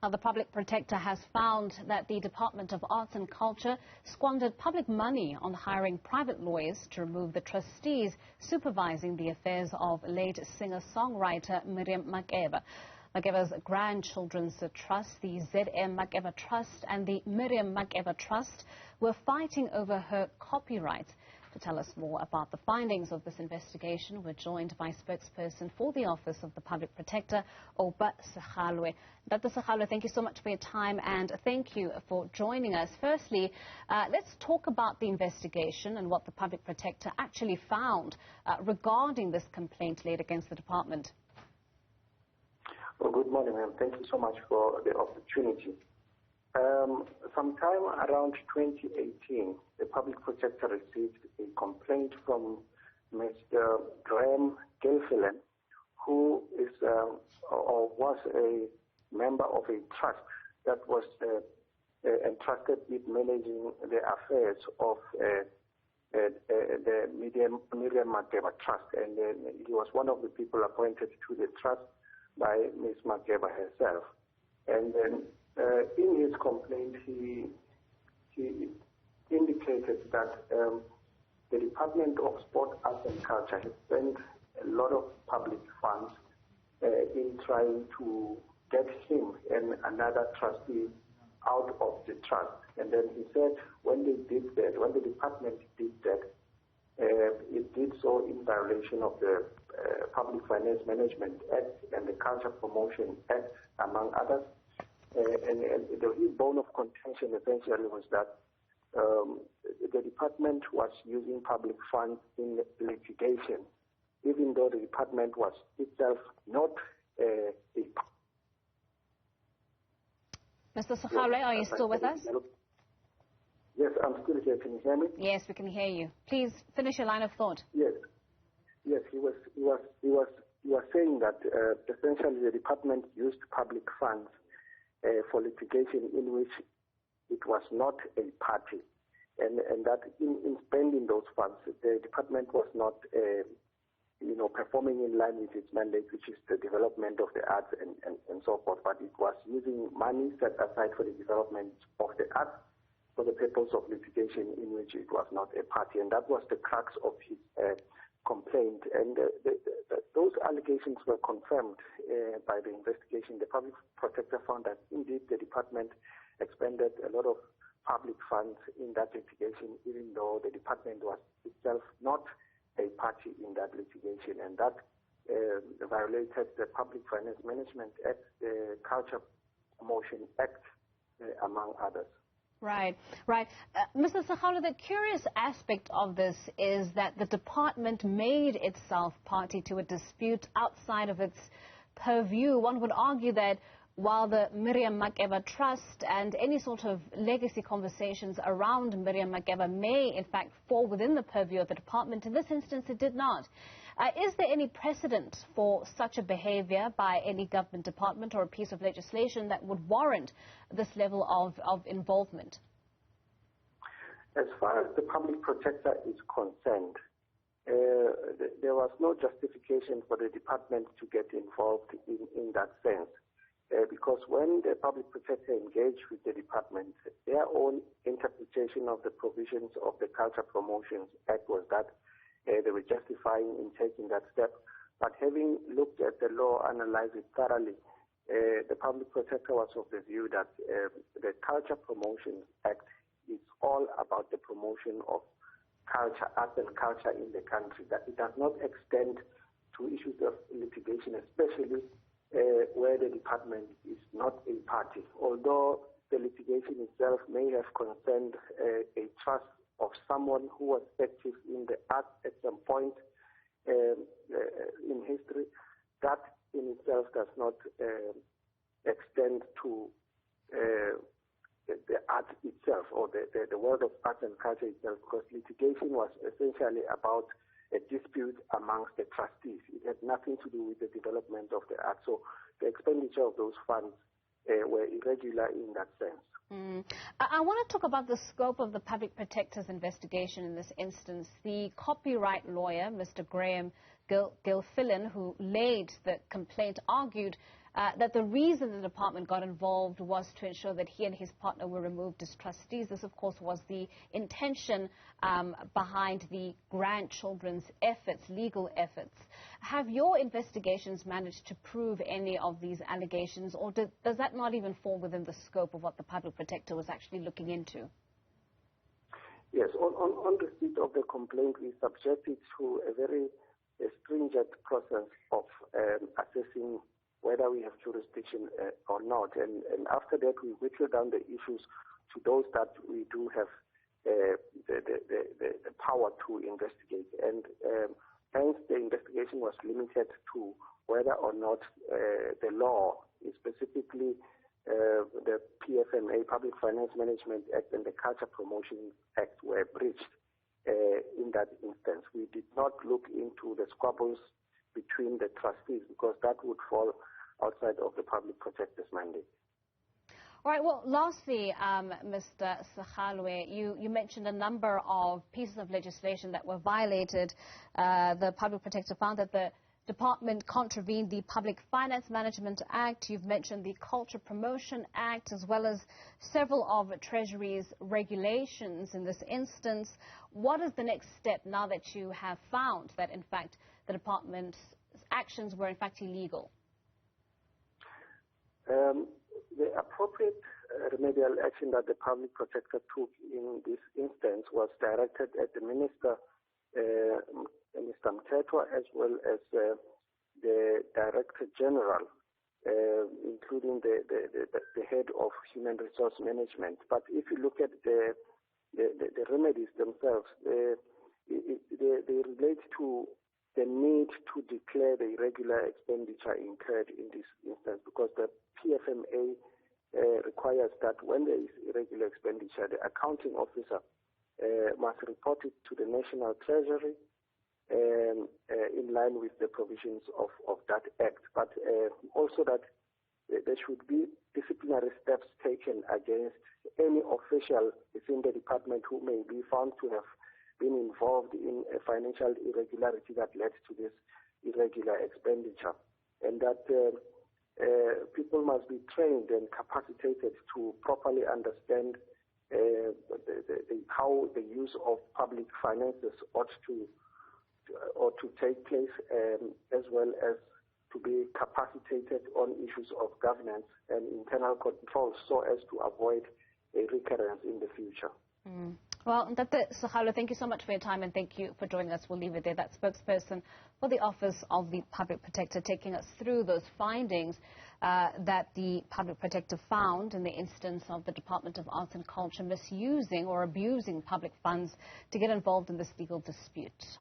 Now, the Public Protector has found that the Department of Arts and Culture squandered public money on hiring private lawyers to remove the trustees supervising the affairs of late singer-songwriter Miriam Makeba. Makeba's Grandchildren's Trust, the ZM Makeba Trust and the Miriam Makeba Trust were fighting over her copyright. To tell us more about the findings of this investigation, we're joined by spokesperson for the Office of the Public Protector, Oupa Segalwe. Dr. Segalwe, thank you so much for your time and thank you for joining us. Firstly, let's talk about the investigation and what the Public Protector actually found regarding this complaint laid against the department. Well, good morning, ma'am. Thank you so much for the opportunity. Sometime around 2018, the Public Protector received a complaint from Mr. Graham Gelfelen, who is or was a member of a trust that was entrusted with managing the affairs of the Miriam Makeba Trust, and he was one of the people appointed to the trust by Ms. Makeba herself. And then in his complaint, he indicated that the Department of Sport, Arts and Culture has spent a lot of public funds in trying to get him and another trustee out of the trust. And then he said when they did that, when the department did that, it did so in violation of the Public Finance Management Act and the Culture Promotion Act, among others. And his bone of contention essentially was that the department was using public funds in litigation, even though the department was itself not a Mr. Segalwe, are you still with us? Yes, I'm still here. Can you hear me? Yes, we can hear you. Please finish your line of thought. Yes, he was saying that essentially the department used public funds for litigation in which it was not a party, and that in spending those funds, the department was not, performing in line with its mandate, which is the development of the arts and so forth. But it was using money set aside for the development of the arts for the purpose of litigation in which it was not a party, and that was the crux of his complaint. And those allegations were confirmed by the investigation. The Public Protector found that indeed the department expended a lot of public funds in that litigation, even though the department was itself not a party in that litigation, and that violated the Public Finance Management Act, the Culture Promotion Act, among others. Right. Mr. Segalwe, the curious aspect of this is that the department made itself party to a dispute outside of its purview. One would argue that while the Miriam Makeba Trust and any sort of legacy conversations around Miriam Makeba may, in fact, fall within the purview of the department, in this instance it did not. Is there any precedent for such a behavior by any government department or a piece of legislation that would warrant this level of involvement? As far as the Public Protector is concerned, there was no justification for the department to get involved in that sense. Because when the Public Protector engaged with the department, their own interpretation of the provisions of the Culture Promotions Act was that they were justifying in taking that step. But having looked at the law, analyzed it thoroughly, the Public Protector was of the view that the Culture Promotions Act is all about the promotion of culture, art and culture in the country, that it does not extend to issues of litigation, especially where the department is not a party. Although the litigation itself may have concerned a trust of someone who was active in the arts at some point in history, that in itself does not extend to the art itself or the world of art and culture itself, because litigation was essentially about a dispute amongst the trustees. It had nothing to do with the development of the art. So the expenditure of those funds were irregular in that sense. I want to talk about the scope of the Public Protector's investigation in this instance. The copyright lawyer, Mr. Graham Gelfelen, who laid the complaint, argued that the reason the department got involved was to ensure that he and his partner were removed as trustees. This, of course, was the intention behind the grandchildren's efforts, legal efforts. Have your investigations managed to prove any of these allegations, or does that not even fall within the scope of what the public protector was actually looking into? Yes, on receipt of the complaint, we subject it to a very stringent process of assessing whether we have jurisdiction or not. And after that, we whittle down the issues to those that we do have the power to investigate. And hence, the investigation was limited to whether or not the law, specifically the PFMA, Public Finance Management Act, and the Culture Promotion Act were breached in that instance. We did not look into the squabbles between the trustees because that would fall outside of the public protector's mandate. All right. Well, lastly, Mr. Segalwe, you mentioned a number of pieces of legislation that were violated. The public protector found that the department contravened the Public Finance Management Act. You've mentioned the Culture Promotion Act, as well as several of Treasury's regulations in this instance. What is the next step now that you have found that, in fact, the department's actions were, in fact, illegal? The appropriate remedial action that the public protector took in this instance was directed at the Minister, Mr. Mthethwa, as well as the Director General, including the head of Human Resource Management. But if you look at the remedies themselves, they relate to the need to declare the irregular expenditure incurred in this instance, because the PFMA requires that when there is irregular expenditure, the accounting officer must report it to the National Treasury in line with the provisions of that act, but also that there should be disciplinary steps taken against any official within the department who may be found to have been involved in a financial irregularity that led to this irregular expenditure, and that people must be trained and capacitated to properly understand how the use of public finances ought to take place, as well as to be capacitated on issues of governance and internal control so as to avoid a recurrence in the future. Well, Dr. Segalwe, thank you so much for your time and thank you for joining us. We'll leave it there. That spokesperson for the Office of the Public Protector, taking us through those findings that the Public Protector found in the instance of the Department of Arts and Culture misusing or abusing public funds to get involved in this legal dispute.